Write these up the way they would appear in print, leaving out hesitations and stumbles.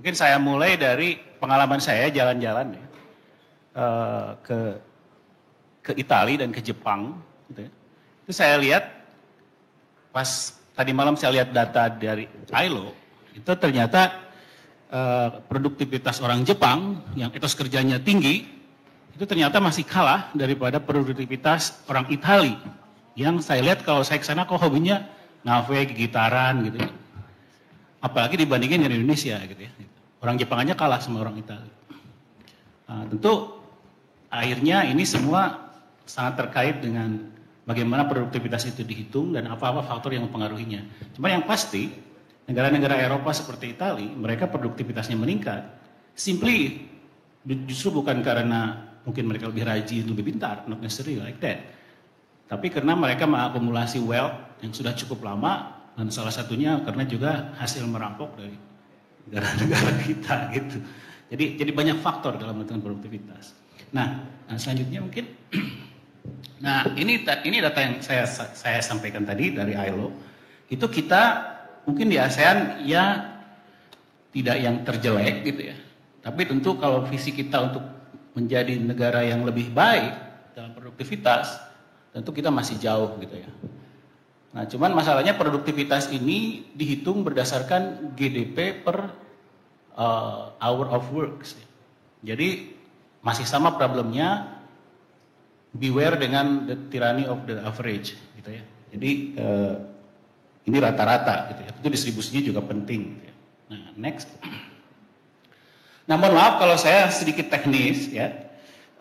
Mungkin saya mulai dari pengalaman saya jalan-jalan ya, ke Italia dan ke Jepang. Gitu ya. Itu saya lihat, pas tadi malam saya lihat data dari ILO, itu ternyata produktivitas orang Jepang yang etos kerjanya tinggi, itu ternyata masih kalah daripada produktivitas orang Italia. Yang saya lihat kalau saya ke sana kok hobinya ngafe, gitaran gitu ya. Apalagi dibandingin dengan Indonesia gitu ya. Orang Jepang aja kalah sama orang Italia. Nah, tentu akhirnya ini semua sangat terkait dengan bagaimana produktivitas itu dihitung dan apa-apa faktor yang mempengaruhinya. Cuma yang pasti, negara-negara Eropa seperti Italia, mereka produktivitasnya meningkat. Simply, justru bukan karena mungkin mereka lebih rajin, lebih pintar, not necessarily like that. Tapi karena mereka mengakumulasi wealth yang sudah cukup lama, dan salah satunya karena juga hasil merampok dari negara-negara kita gitu. Jadi banyak faktor dalam menentukan produktivitas. Nah selanjutnya mungkin, nah ini data yang saya sampaikan tadi dari ILO. Itu kita mungkin di ASEAN ya tidak yang terjelek gitu ya. Tapi tentu kalau visi kita untuk menjadi negara yang lebih baik dalam produktivitas, tentu kita masih jauh gitu ya. Nah, cuman masalahnya produktivitas ini dihitung berdasarkan GDP per hour of work. Jadi masih sama problemnya, beware dengan the tyranny of the average, gitu ya. Jadi ini rata-rata, gitu ya. Itu distribusinya juga penting. Gitu ya. Nah, next. Nah, mohon maaf kalau saya sedikit teknis, ya.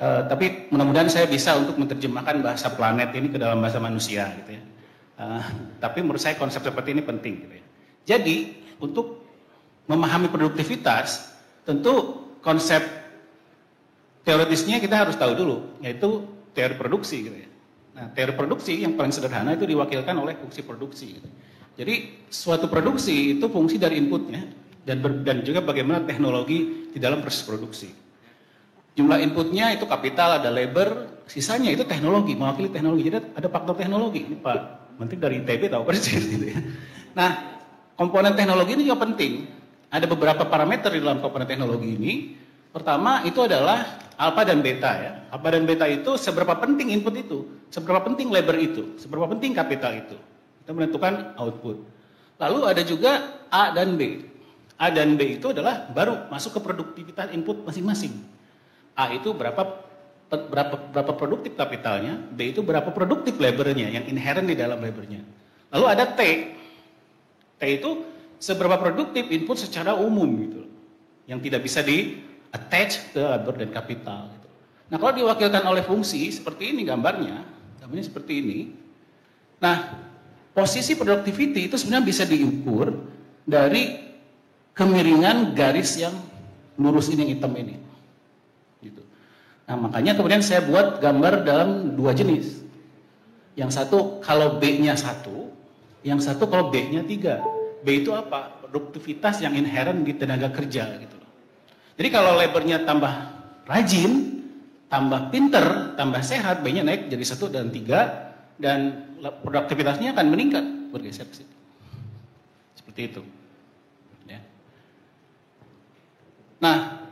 Tapi mudah-mudahan saya bisa untuk menerjemahkan bahasa planet ini ke dalam bahasa manusia, gitu ya. Tapi menurut saya konsep seperti ini penting. Gitu ya. Jadi untuk memahami produktivitas, tentu konsep teoritisnya kita harus tahu dulu, yaitu teori produksi. Gitu ya. Nah, teori produksi yang paling sederhana itu diwakilkan oleh fungsi produksi. Gitu. Jadi suatu produksi itu fungsi dari inputnya dan juga bagaimana teknologi di dalam proses produksi. Jumlah inputnya itu kapital, ada labor, sisanya itu teknologi, mewakili teknologi. Jadi ada faktor teknologi. Ini Pak Menteri dari ITB tahu persis gitu ya. Nah, komponen teknologi ini juga penting. Ada beberapa parameter di dalam komponen teknologi ini. Pertama itu adalah alfa dan beta ya. Alfa dan beta itu seberapa penting input itu, seberapa penting labor itu, seberapa penting kapital itu. Kita menentukan output. Lalu ada juga A dan B. A dan B itu adalah baru masuk ke produktivitas input masing-masing. A itu berapa produktif kapitalnya, B itu berapa produktif labornya yang inherent di dalam labornya. Lalu ada T. T itu seberapa produktif input secara umum gitu, yang tidak bisa di attach ke labor dan kapital. Gitu. Nah kalau diwakilkan oleh fungsi seperti ini gambarnya seperti ini. Nah posisi productivity itu sebenarnya bisa diukur dari kemiringan garis yang lurus ini yang hitam ini. Gitu. Nah makanya kemudian saya buat gambar dalam dua jenis. Yang satu kalau B-nya 1, yang satu kalau B-nya 3. B itu apa? Produktivitas yang inherent di tenaga kerja gitu. Jadi kalau labornya tambah rajin, tambah pinter, tambah sehat, B-nya naik jadi 1 dan 3 dan produktivitasnya akan meningkat bergeser ke situ. Seperti itu. Ya. Nah,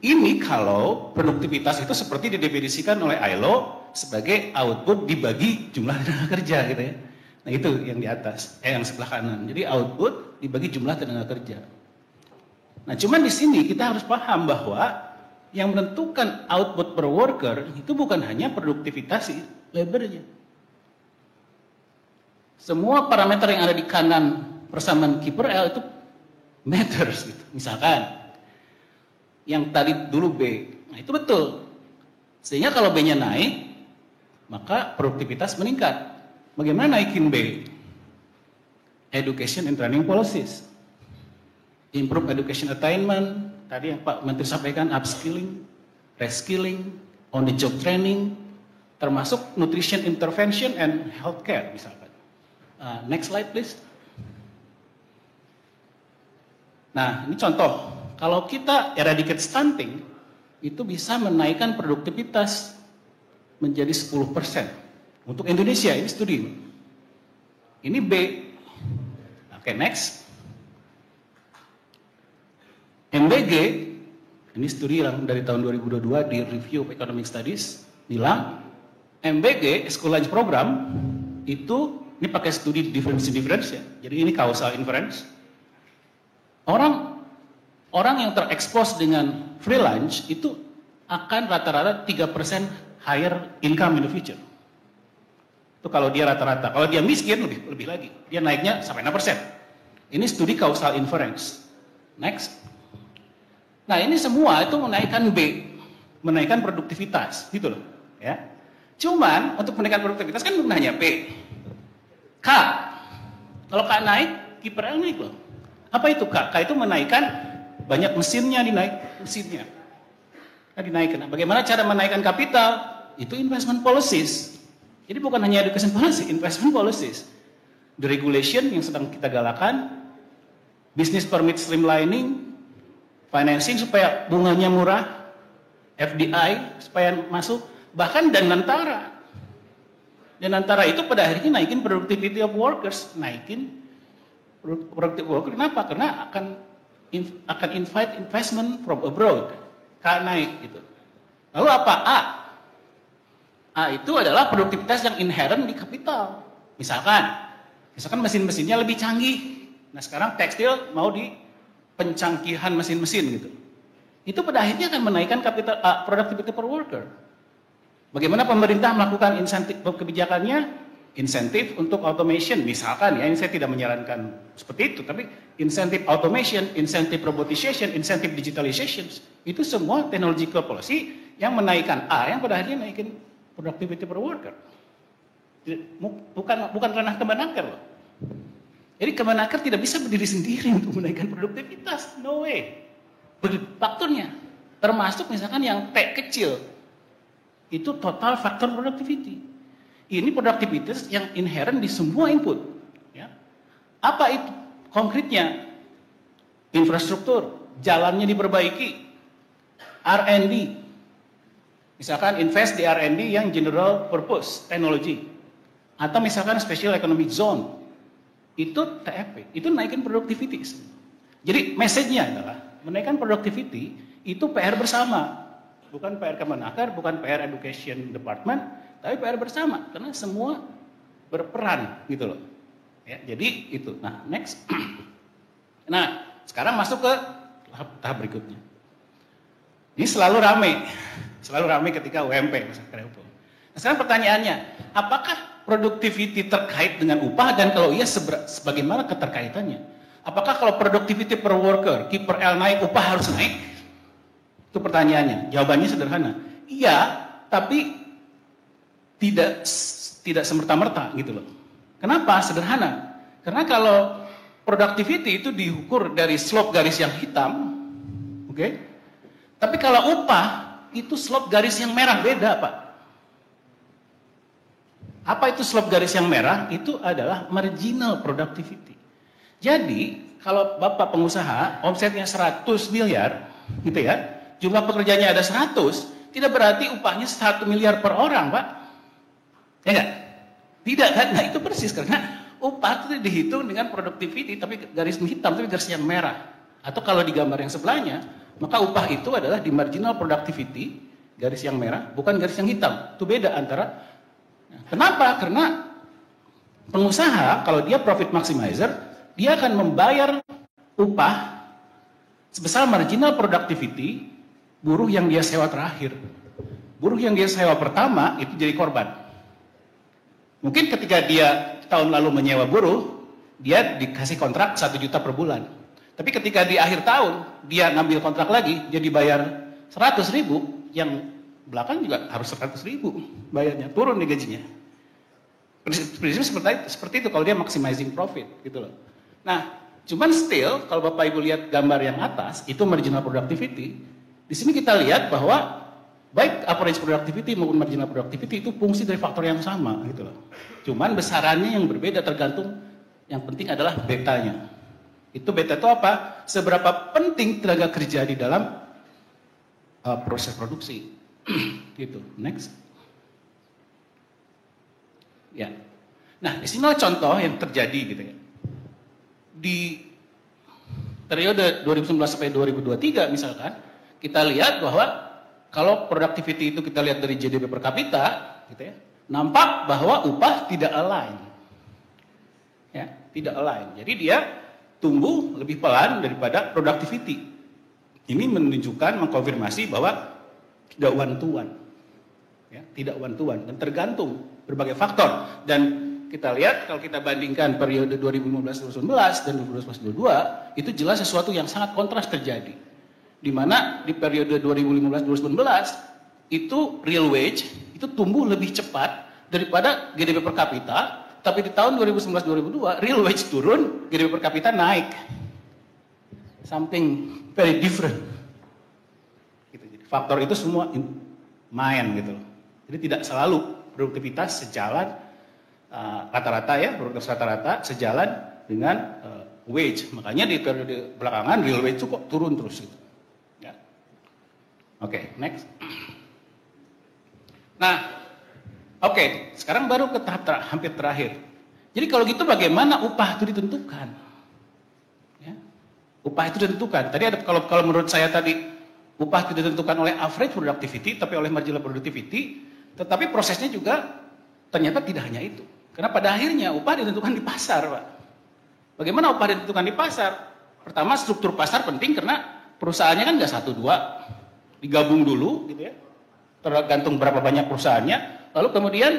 ini kalau produktivitas itu seperti didefinisikan oleh ILO sebagai output dibagi jumlah tenaga kerja gitu ya. Nah itu yang di atas, yang sebelah kanan. Jadi output dibagi jumlah tenaga kerja. Nah cuman di sini kita harus paham bahwa yang menentukan output per worker itu bukan hanya produktivitas labornya. Semua parameter yang ada di kanan persamaan Q per L itu matters gitu. Misalkan yang tadi dulu B, nah itu betul. Sehingga kalau B-nya naik, maka produktivitas meningkat. Bagaimana naikin B? Education and training policies. Improve education attainment, tadi yang Pak Menteri sampaikan, upskilling, reskilling, on the job training, termasuk nutrition intervention and healthcare misalkan. Next slide please. Nah ini contoh. Kalau kita eradicate stunting, itu bisa menaikkan produktivitas menjadi 10%. Untuk Indonesia, ini studi. Ini B. Oke, next. MBG, ini studi yang dari tahun 2022 di Review of Economic Studies, bilang MBG, School Lunch Program, itu, ini pakai studi difference ya, jadi ini causal inference. Orang yang terekspos dengan free lunch itu akan rata-rata 3% higher income in the future. Itu kalau dia rata-rata. Kalau dia miskin lebih lagi. Dia naiknya sampai 6%. Ini studi causal inference. Next. Nah, ini semua itu menaikkan B, menaikkan produktivitas, gitu loh, ya. Cuman untuk menaikkan produktivitas kan bukan hanya P. K. Kalau K naik, KPRL naik loh. Apa itu K? K itu menaikkan banyak mesinnya mesinnya. Dinaikkan. Bagaimana cara menaikkan kapital? Itu investment policies. Jadi bukan hanya education policy, investment policies. The regulation yang sedang kita galakan, business permit streamlining, financing supaya bunganya murah, FDI supaya masuk, bahkan dan antara. Dan antara itu pada akhirnya naikin productivity of workers, naikin productivity worker. Kenapa? Karena akan invite investment from abroad. K naik gitu. Lalu apa? A. A itu adalah produktivitas yang inherent di kapital. Misalkan mesin-mesinnya lebih canggih. Nah sekarang tekstil mau di pencanggihan mesin-mesin gitu. Itu pada akhirnya akan menaikkan kapital productivity per worker. Bagaimana pemerintah melakukan insentif kebijakannya? Insentif untuk automation, misalkan ya, ini saya tidak menyarankan seperti itu, tapi insentif automation, insentif robotization, insentif digitalization, itu semua technological policy yang menaikkan A, yang pada akhirnya naikin productivity per worker. Bukan ranah Kemenaker loh. Jadi Kemenaker tidak bisa berdiri sendiri untuk menaikkan produktivitas, no way. Faktornya, termasuk misalkan yang T kecil, itu total faktor productivity. Ini produktivitas yang inherent di semua input. Ya. Apa itu konkretnya? Infrastruktur, jalannya diperbaiki, R&D. Misalkan invest di R&D yang general purpose technology. Atau misalkan special economic zone. Itu TFP, itu naikin productivity. Jadi message-nya adalah menaikkan productivity itu PR bersama. Bukan PR Kemenaker, bukan PR Education Department, tapi PR bersama, karena semua berperan gitu loh. Ya, jadi itu. Nah, next. Nah, sekarang masuk ke tahap berikutnya. Ini selalu ramai ketika UMP. Nah, sekarang pertanyaannya, apakah productivity terkait dengan upah, dan kalau iya sebagaimana keterkaitannya? Apakah kalau productivity per worker, KPRL naik, upah harus naik? Itu pertanyaannya. Jawabannya sederhana. Iya, tapi tidak semerta-merta gitu loh. Kenapa? Sederhana. Karena kalau productivity itu diukur dari slope garis yang hitam, oke? Tapi kalau upah itu slope garis yang merah, beda, Pak. Apa itu slope garis yang merah? Itu adalah marginal productivity. Jadi, kalau Bapak pengusaha omsetnya 100 miliar, gitu ya, jumlah pekerjanya ada 100, tidak berarti upahnya 1 miliar per orang, Pak. Ya enggak? Tidak kan? Nah itu persis, karena upah itu dihitung dengan productivity, tapi garis hitam, tapi garis yang merah. Atau kalau di gambar yang sebelahnya, maka upah itu adalah di marginal productivity, garis yang merah, bukan garis yang hitam. Itu beda antara. Kenapa? Karena pengusaha, kalau dia profit maximizer, dia akan membayar upah sebesar marginal productivity buruh yang dia sewa terakhir. Buruh yang dia sewa pertama itu jadi korban. Mungkin ketika dia tahun lalu menyewa buruh, dia dikasih kontrak 1 juta per bulan. Tapi ketika di akhir tahun, dia ngambil kontrak lagi, dia dibayar 100 ribu, yang belakang juga harus 100 ribu bayarnya, turun nih gajinya. Prinsipnya seperti itu kalau dia maximizing profit gitu loh. Nah, cuman still kalau Bapak Ibu lihat gambar yang atas, itu marginal productivity. Di sini kita lihat bahwa baik average productivity maupun marginal productivity itu fungsi dari faktor yang sama gitu loh. Cuman besarannya yang berbeda, tergantung, yang penting adalah betanya. Itu beta itu apa? Seberapa penting tenaga kerja di dalam proses produksi. Gitu. Next. Ya. Nah, di sini contoh yang terjadi gitu ya. Di periode 2019 sampai 2023 misalkan, kita lihat bahwa kalau productivity itu kita lihat dari GDP per kapita, gitu ya, nampak bahwa upah tidak align. Ya, tidak align. Jadi dia tumbuh lebih pelan daripada productivity. Ini menunjukkan, mengkonfirmasi bahwa tidak one to one. Ya, tidak one to one dan tergantung berbagai faktor. Dan kita lihat kalau kita bandingkan periode 2015-2019 dan 2019-2022 itu jelas sesuatu yang sangat kontras terjadi. Di mana di periode 2015-2019 itu real wage itu tumbuh lebih cepat daripada GDP per kapita, tapi di tahun 2011-2002 real wage turun, GDP per kapita naik. Something very different. Gitu. Jadi faktor itu semua main gitu. Jadi tidak selalu produktivitas sejalan rata-rata ya, produktivitas rata-rata sejalan dengan wage. Makanya di periode belakangan real wage itu kok turun terus gitu. Ya. Oke, next. Nah, oke, sekarang baru ke tahap hampir terakhir. Jadi kalau gitu bagaimana upah itu ditentukan? Ya. Upah itu ditentukan. Tadi ada kalau menurut saya tadi upah itu ditentukan oleh average productivity, tapi oleh marginal productivity, tetapi prosesnya juga ternyata tidak hanya itu. Karena pada akhirnya upah ditentukan di pasar, Pak. Bagaimana upah ditentukan di pasar? Pertama, struktur pasar penting karena perusahaannya kan nggak 1, 2, digabung dulu, gitu ya. Tergantung berapa banyak perusahaannya. Lalu kemudian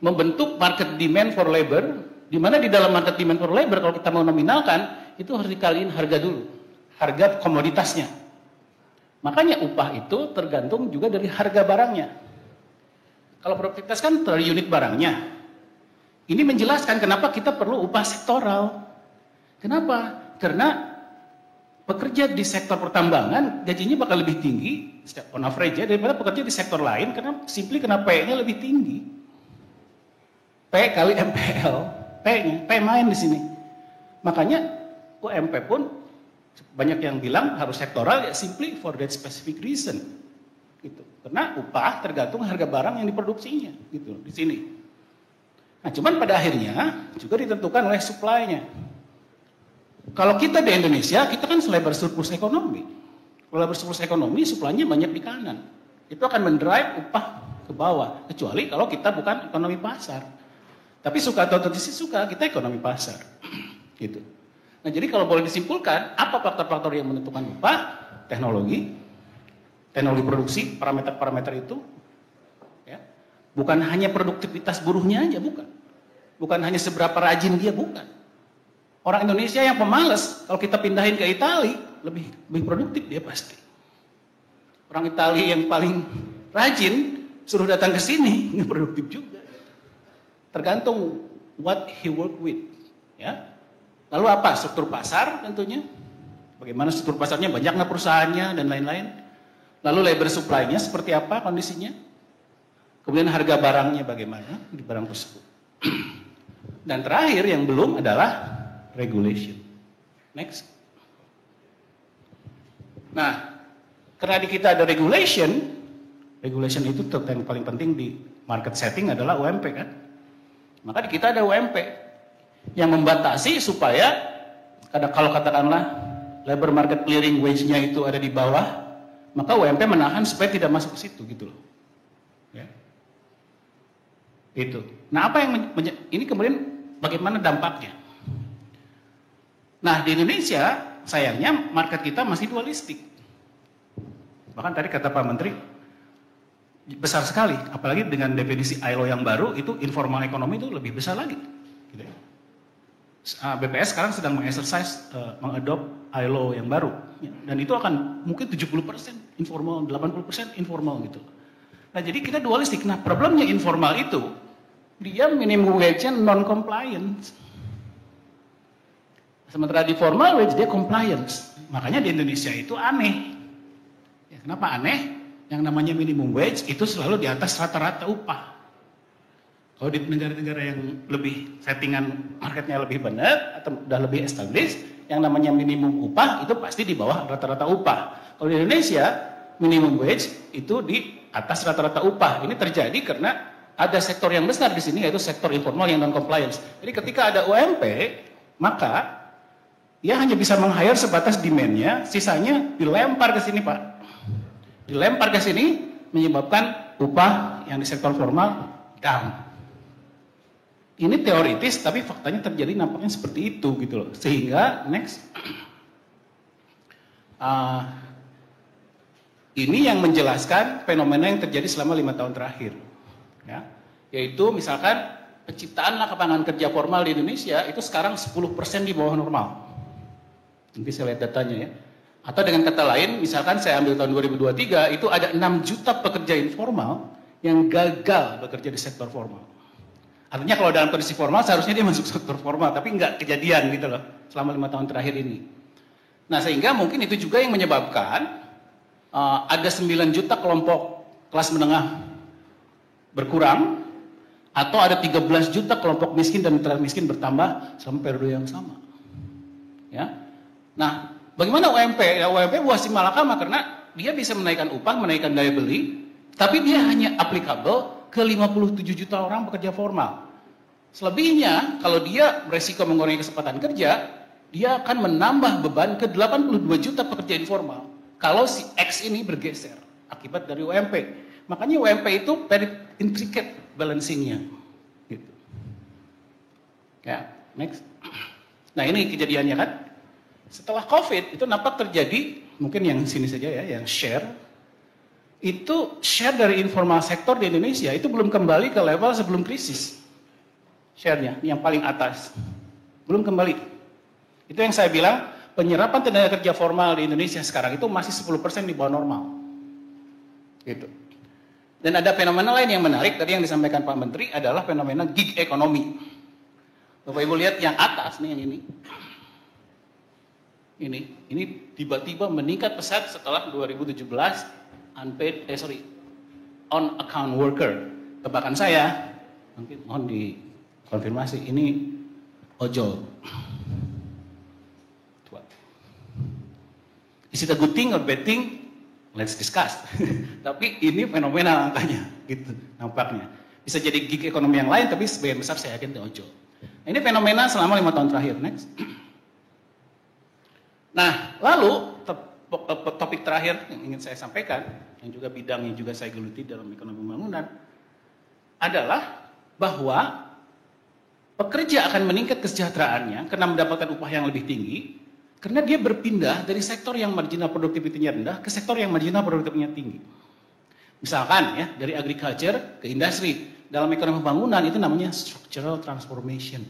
membentuk market demand for labor, di mana di dalam market demand for labor kalau kita mau nominalkan itu harus dikaliin harga dulu, harga komoditasnya. Makanya upah itu tergantung juga dari harga barangnya. Kalau produktivitas kan per unit barangnya. Ini menjelaskan kenapa kita perlu upah sektoral. Kenapa? Karena pekerja di sektor pertambangan gajinya bakal lebih tinggi on average ya, daripada pekerja di sektor lain karena simply karena P-nya lebih tinggi. P kali MPL, P-nya, P main di sini. Makanya UMP pun banyak yang bilang harus sektoral ya simply for that specific reason. Gitu. Karena upah tergantung harga barang yang diproduksinya gitu di sini. Nah, cuman pada akhirnya juga ditentukan oleh supply-nya. Kalau kita di Indonesia, kita kan selebar surplus ekonomi. Kalau surplus ekonomi, supply-nya banyak di kanan. Itu akan mendrive upah ke bawah. Kecuali kalau kita bukan ekonomi pasar. Tapi suka atau tidak suka, kita ekonomi pasar. Gitu. Nah, jadi kalau boleh disimpulkan, apa faktor-faktor yang menentukan upah? Teknologi produksi, parameter-parameter itu. Ya. Bukan hanya produktivitas buruhnya aja, bukan. Bukan hanya seberapa rajin dia, bukan. Orang Indonesia yang pemalas, kalau kita pindahin ke Italia, lebih produktif dia pasti. Orang Italia yang paling rajin, suruh datang ke sini, nggak produktif juga. Tergantung what he work with. Ya. Lalu apa? Struktur pasar tentunya. Bagaimana struktur pasarnya, banyak nggak perusahaannya, dan lain-lain. Lalu labor supply-nya seperti apa kondisinya. Kemudian harga barangnya bagaimana di barang tersebut. Dan terakhir yang belum adalah regulation. Next. Nah, karena di kita ada regulation itu yang paling penting di market setting adalah UMP kan. Maka di kita ada UMP yang membatasi supaya kalau katakanlah labor market clearing wage-nya itu ada di bawah, maka UMP menahan supaya tidak masuk ke situ gitu loh. Ya. Itu. Nah, apa yang ini kemudian bagaimana dampaknya? Nah, di Indonesia sayangnya market kita masih dualistik. Bahkan tadi kata Pak Menteri besar sekali, apalagi dengan definisi ILO yang baru itu informal ekonomi itu lebih besar lagi. Gitu ya. BPS sekarang sedang mengexercise mengadopt ILO yang baru, dan itu akan mungkin 70% informal, 80% informal gitu. Nah, jadi kita dualistik. Nah, problemnya informal itu dia minimum wage-nya non-compliance. Sementara di formal wage dia compliance. Makanya di Indonesia itu aneh. Ya, kenapa aneh? Yang namanya minimum wage itu selalu di atas rata-rata upah. Kalau di negara-negara yang lebih settingan marketnya lebih benar atau udah lebih established, yang namanya minimum upah itu pasti di bawah rata-rata upah. Kalau di Indonesia minimum wage itu di atas rata-rata upah. Ini terjadi karena ada sektor yang besar di sini yaitu sektor informal yang non compliance. Jadi ketika ada UMP, maka Dia hanya bisa meng-hire sebatas demand-nya, sisanya dilempar ke sini Pak. Dilempar ke sini menyebabkan upah yang di sektor formal down. Ini teoritis, tapi faktanya terjadi nampaknya seperti itu gitu loh. Sehingga next, ini yang menjelaskan fenomena yang terjadi selama 5 tahun terakhir, ya. Yaitu misalkan penciptaan lapangan kerja formal di Indonesia itu sekarang 10% di bawah normal. Nanti saya lihat datanya ya. Atau dengan kata lain, misalkan saya ambil tahun 2023, itu ada 6 juta pekerja informal yang gagal bekerja di sektor formal. Artinya kalau dalam kondisi formal seharusnya dia masuk sektor formal, tapi nggak kejadian gitu loh selama 5 tahun terakhir ini. Nah sehingga mungkin itu juga yang menyebabkan ada 9 juta kelompok kelas menengah berkurang, atau ada 13 juta kelompok miskin dan mitra miskin bertambah selama periode yang sama. Ya. Nah, bagaimana UMP? Ya, UMP buah si malakama karena dia bisa menaikkan upah, menaikkan daya beli, tapi dia hanya applicable ke 57 juta orang pekerja formal. Selebihnya, kalau dia beresiko mengurangi kesempatan kerja, dia akan menambah beban ke 82 juta pekerja informal kalau si X ini bergeser akibat dari UMP. Makanya UMP itu very intricate balancing-nya. Gitu. Ya, next. Nah ini kejadiannya kan. Setelah COVID itu nampak terjadi, mungkin yang sini saja ya, yang share. Itu share dari informal sektor di Indonesia itu belum kembali ke level sebelum krisis. Share-nya, yang paling atas. Belum kembali. Itu yang saya bilang, penyerapan tenaga kerja formal di Indonesia sekarang itu masih 10% di bawah normal. Gitu. Dan ada fenomena lain yang menarik, tadi yang disampaikan Pak Menteri adalah fenomena gig economy. Bapak Ibu lihat yang atas nih, yang ini. Ini tiba-tiba meningkat pesat setelah 2017 on account worker. Tebakan saya, mungkin mohon dikonfirmasi, ini ojol. Is it a good thing or bad thing? Let's discuss. Tapi ini fenomena angkanya, gitu nampaknya. Bisa jadi gig ekonomi yang lain, tapi sebagian besar saya yakin itu ojol. Nah, ini fenomena selama 5 tahun terakhir. Next. Nah, lalu topik terakhir yang ingin saya sampaikan, yang juga bidang yang juga saya geluti dalam ekonomi pembangunan, adalah bahwa pekerja akan meningkat kesejahteraannya karena mendapatkan upah yang lebih tinggi, karena dia berpindah dari sektor yang marginal produktivitinya rendah ke sektor yang marginal produktivitinya tinggi. Misalkan ya, dari agriculture ke industri. Dalam ekonomi pembangunan itu namanya structural transformation.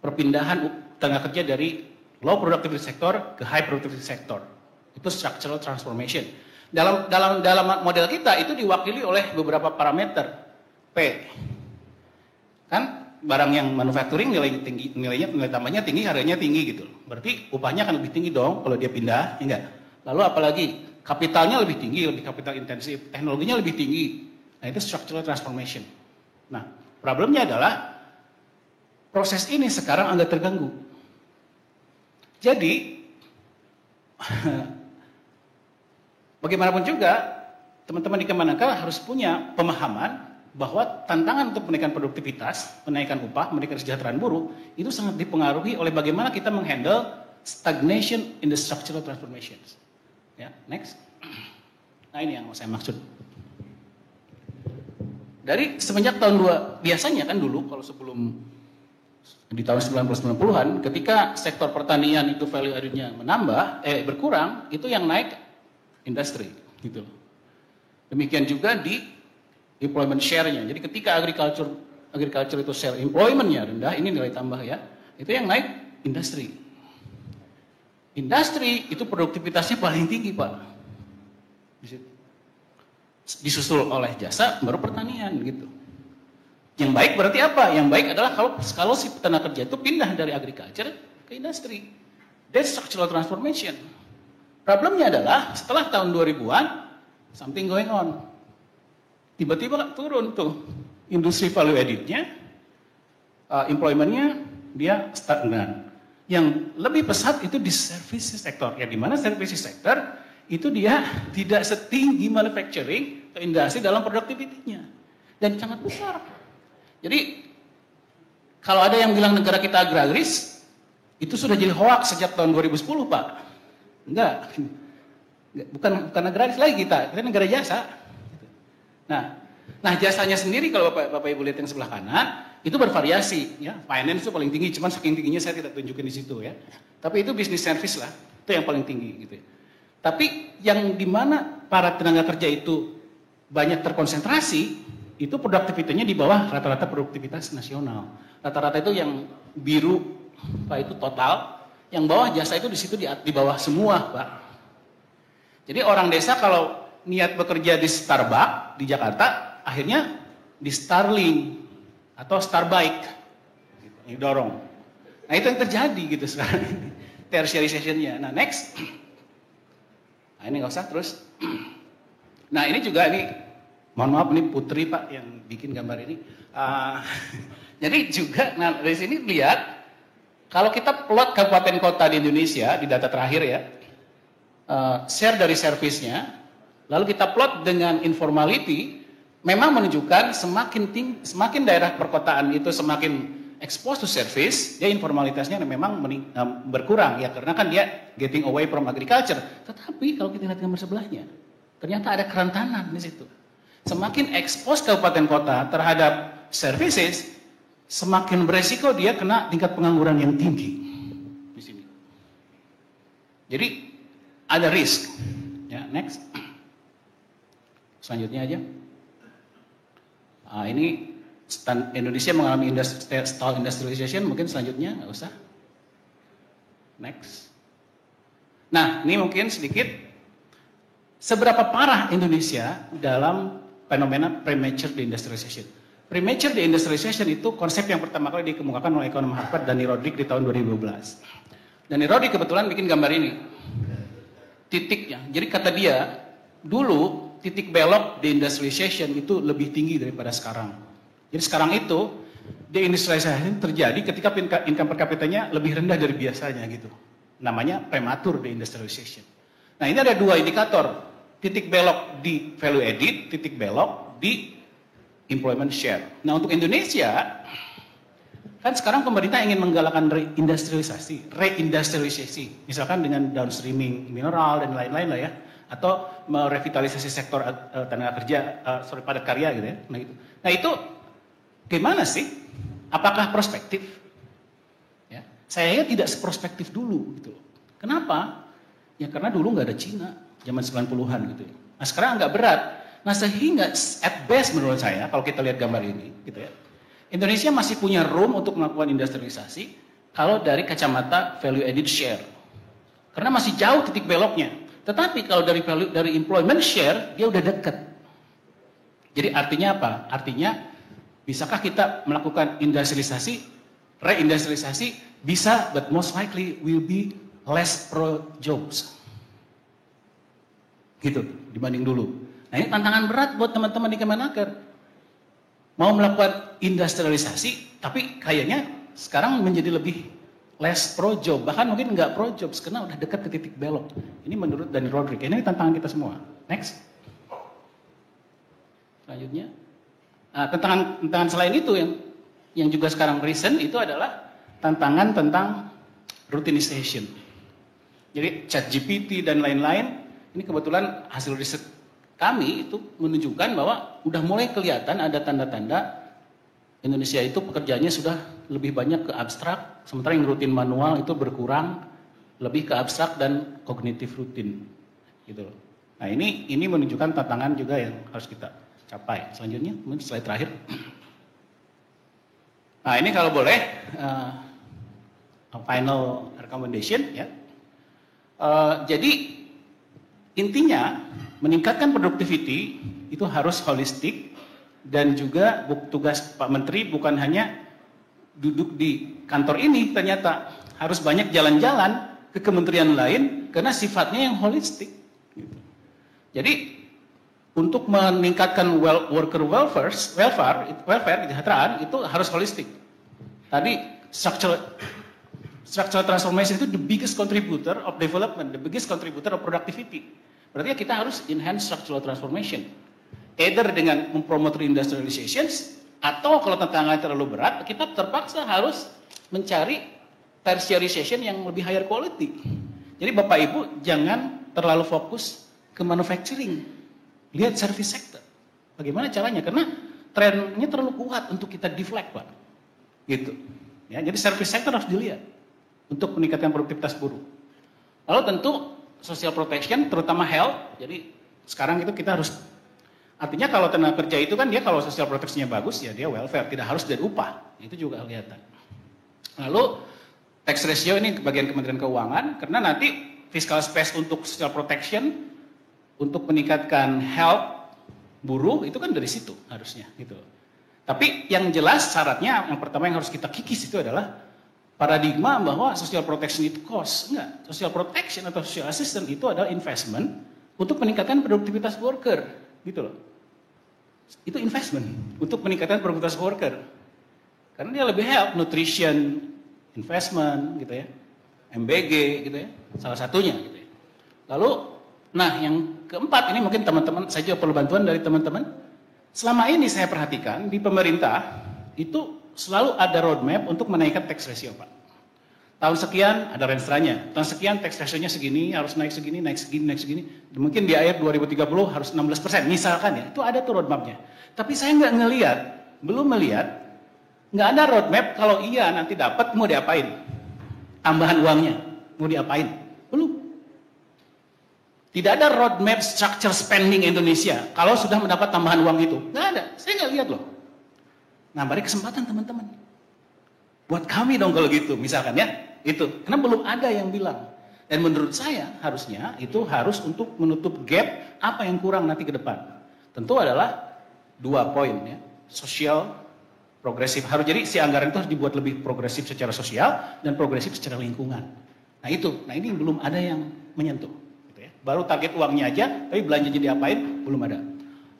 Perpindahan tenaga kerja dari low productivity sector ke high productivity sector. Itu structural transformation. Dalam model kita itu diwakili oleh beberapa parameter. P. Kan barang yang manufacturing nilai tambahnya tinggi, harganya tinggi gitu. Berarti upahnya akan lebih tinggi dong kalau dia pindah, ya enggak? Lalu apalagi kapitalnya lebih tinggi, lebih kapital intensif, teknologinya lebih tinggi. Nah, itu structural transformation. Nah, problemnya adalah proses ini sekarang agak terganggu. Jadi bagaimanapun juga teman-teman di Kemenaker harus punya pemahaman bahwa tantangan untuk menaikkan produktivitas, menaikkan upah, menaikkan kesejahteraan buruh itu sangat dipengaruhi oleh bagaimana kita menghandle stagnation in the structural transformations. Ya, next. Nah ini yang mau saya maksud. Dari semenjak tahun biasanya kan dulu kalau sebelum di tahun 90-an ketika sektor pertanian itu value added-nya berkurang, itu yang naik industri gitu. Demikian juga di employment share-nya. Jadi ketika agriculture itu share employment-nya rendah, ini nilai tambah ya. Itu yang naik industri. Industri itu produktivitasnya paling tinggi, Pak. Disusul oleh jasa, baru pertanian gitu. Yang baik berarti apa? Yang baik adalah kalau si tenaga kerja itu pindah dari agriculture ke industri. That's structural transformation. Problemnya adalah setelah tahun 2000-an, something going on. Tiba-tiba turun tuh industri value added-nya, employment-nya dia stagnan. Yang lebih pesat itu di services sector. Ya di mana services sector itu dia tidak setinggi manufacturing atau industri dalam productivity-nya. Dan sangat besar. Jadi kalau ada yang bilang negara kita agraris, Itu sudah jadi hoax sejak tahun 2010, Pak. Enggak, bukan agraris lagi kita negara jasa. Nah jasanya sendiri kalau Bapak Ibu lihat yang sebelah kanan, itu bervariasi. Ya. Finance itu paling tinggi, cuman saking tingginya saya tidak tunjukin di situ ya. Tapi itu bisnis service lah, itu yang paling tinggi gitu. Tapi yang dimana para tenaga kerja itu banyak terkonsentrasi, itu produktivitinya di bawah rata-rata produktivitas nasional. Rata-rata itu yang biru, Pak, itu total. Yang bawah jasa itu di situ di bawah semua, Pak. Jadi orang desa kalau niat bekerja di Starbucks di Jakarta, akhirnya di Starlink atau Starbike, gitu, dorong. Nah itu yang terjadi gitu sekarang ini, tertiarization-nya. Nah next, nah ini nggak usah terus. Nah ini juga mohon maaf ini Putri Pak yang bikin gambar ini. Jadi juga, nah dari sini lihat, kalau kita plot kabupaten kota di Indonesia di data terakhir ya, share dari servisnya, lalu kita plot dengan informality, memang menunjukkan semakin daerah perkotaan itu semakin exposed to service, dia informalitasnya memang berkurang ya, karena kan dia getting away from agriculture. Tetapi kalau kita lihat gambar sebelahnya, ternyata ada kerentanan di situ. Semakin expose kabupaten kota terhadap services, semakin beresiko dia kena tingkat pengangguran yang tinggi di sini. Jadi ada risk. Ya, next. Selanjutnya aja. Ini Indonesia mengalami stall industrialization, mungkin selanjutnya nggak usah. Next. Nah, ini mungkin sedikit seberapa parah Indonesia dalam fenomena premature deindustrialization. Premature deindustrialization itu konsep yang pertama kali dikemukakan oleh ekonom Harvard Danny Rodrik di tahun 2012. Danny Rodrik kebetulan bikin gambar ini. Titiknya. Jadi kata dia, dulu titik belok deindustrialization itu lebih tinggi daripada sekarang. Jadi sekarang itu deindustrialization terjadi ketika income per kapitanya lebih rendah dari biasanya gitu. Namanya premature deindustrialization. Nah ini ada dua indikator. Titik belok di value added, titik belok di employment share. Nah untuk Indonesia, kan sekarang pemerintah ingin menggalakkan reindustrialisasi, misalkan dengan downstreaming mineral dan lain-lain lah ya, atau merevitalisasi sektor tenaga kerja, padat karya gitu ya. Nah itu gimana sih? Apakah prospektif? Ya, saya tidak seprospektif dulu gitu. Kenapa? Ya karena dulu nggak ada Cina, zaman 90-an gitu. Nah sekarang agak berat. Nah sehingga at best menurut saya, kalau kita lihat gambar ini, gitu ya, Indonesia masih punya room untuk melakukan industrialisasi kalau dari kacamata value added share. Karena masih jauh titik beloknya. Tetapi kalau dari employment share, dia udah dekat. Jadi artinya apa? Artinya bisakah kita melakukan industrialisasi, reindustrialisasi? Bisa, but most likely will be less pro jobs. Gitu dibanding dulu. Nah ini tantangan berat buat teman-teman di Kemenaker. Mau melakukan industrialisasi, tapi kayaknya sekarang menjadi lebih less pro job, bahkan mungkin nggak pro jobs karena udah dekat ke titik belok. Ini menurut Danny Rodrik. Ini tantangan kita semua. Next. Selanjutnya, tantangan selain itu yang juga sekarang recent itu adalah tantangan tentang routinization. Jadi ChatGPT dan lain-lain, ini kebetulan hasil riset kami itu menunjukkan bahwa udah mulai kelihatan ada tanda-tanda Indonesia itu pekerjaannya sudah lebih banyak ke abstrak, sementara yang rutin manual itu berkurang, lebih ke abstrak dan kognitif rutin, gitu loh. Nah ini menunjukkan tantangan juga yang harus kita capai. Selanjutnya, mungkin slide terakhir. Nah ini kalau boleh final recommendation ya. Jadi intinya meningkatkan productivity itu harus holistik dan juga tugas Pak Menteri bukan hanya duduk di kantor ini, ternyata harus banyak jalan-jalan ke kementerian lain karena sifatnya yang holistik. Jadi untuk meningkatkan worker welfare, kesejahteraan itu harus holistik. Tadi structural transformation itu the biggest contributor of development, the biggest contributor of productivity. Berarti kita harus enhance structural transformation. Either dengan mempromote reindustrialization, atau kalau tantangannya terlalu berat, kita terpaksa harus mencari tertiarization yang lebih higher quality. Jadi Bapak Ibu jangan terlalu fokus ke manufacturing. Lihat service sector. Bagaimana caranya? Karena trennya terlalu kuat untuk kita deflect, Pak. Gitu. Ya, jadi service sector harus dilihat untuk meningkatkan produktivitas buruh. Lalu tentu social protection, terutama health. Jadi sekarang itu kita harus, artinya kalau tenaga kerja itu kan dia kalau social protection-nya bagus ya dia welfare, tidak harus dari upah. Itu juga kelihatan. Lalu tax ratio ini bagian Kementerian Keuangan, karena nanti fiscal space untuk social protection, untuk meningkatkan health buruh itu kan dari situ harusnya gitu. Tapi yang jelas syaratnya yang pertama yang harus kita kikis itu adalah paradigma bahwa social protection itu cost. Enggak, social protection atau social assistance itu adalah investment untuk meningkatkan produktivitas worker, gitu loh. Itu investment untuk meningkatkan produktivitas worker. Karena dia lebih help nutrition, investment gitu ya. MBG gitu ya, salah satunya gitu ya. Lalu nah yang keempat ini mungkin teman-teman saya juga perlu bantuan dari teman-teman. Selama ini saya perhatikan di pemerintah itu selalu ada roadmap untuk menaikkan tax ratio, Pak. Tahun sekian ada range-nya, tahun sekian tax ratio-nya segini, harus naik segini, naik segini, naik segini. Mungkin di akhir 2030 harus 16%, misalkan ya, itu ada tuh roadmap-nya. Tapi saya nggak ngelihat, belum melihat, nggak ada roadmap kalau iya nanti dapat mau diapain, tambahan uangnya mau diapain, belum. Tidak ada roadmap structure spending Indonesia kalau sudah mendapat tambahan uang itu, nggak ada, saya nggak lihat loh. Nah, beri kesempatan teman-teman. Buat kami dong kalau gitu, misalkan ya, itu. Karena belum ada yang bilang. Dan menurut saya harusnya itu harus untuk menutup gap apa yang kurang nanti ke depan. Tentu adalah 2 poin ya. Sosial, progresif. Harus jadi si anggaran itu harus dibuat lebih progresif secara sosial dan progresif secara lingkungan. Nah itu, nah ini belum ada yang menyentuh. Gitu ya. Baru target uangnya aja, tapi belanja jadi apain? Belum ada.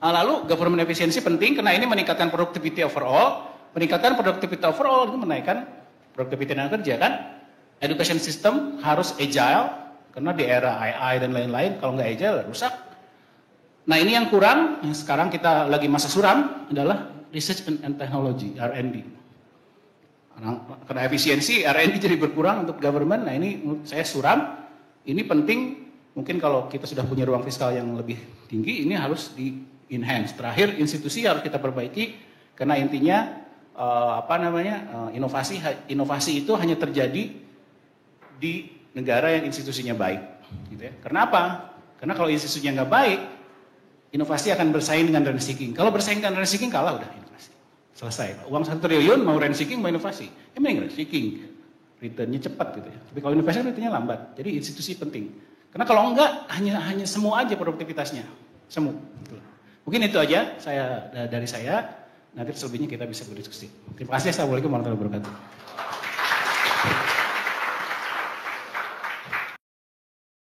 Nah, lalu government efficiency penting karena ini meningkatkan productivity overall. Meningkatkan productivity overall itu menaikkan productivity tenaga kerja kan. Education system harus agile karena di era AI dan lain-lain kalau nggak agile rusak. Nah ini yang kurang, yang sekarang kita lagi masa suram adalah research and technology (R&D). Karena efisiensi R&D jadi berkurang untuk government. Nah ini menurut saya suram. Ini penting. Mungkin kalau kita sudah punya ruang fiskal yang lebih tinggi, ini harus di enhance. Terakhir institusi harus kita perbaiki karena intinya inovasi itu hanya terjadi di negara yang institusinya baik. Gitu ya. Karena apa? Karena kalau institusinya nggak baik, inovasi akan bersaing dengan rent seeking. Kalau bersaing dengan rent seeking kalah udah inovasi. Selesai. Uang 1 triliun mau rent seeking mau inovasi. Emang rent seeking returnnya cepat gitu ya. Tapi kalau inovasi returnnya lambat. Jadi institusi penting. Karena kalau enggak hanya semu aja produktivitasnya. Semu. Gitu. Mungkin itu aja dari saya. Nanti selebihnya kita bisa berdiskusi. Terima kasih. Assalamualaikum warahmatullahi wabarakatuh.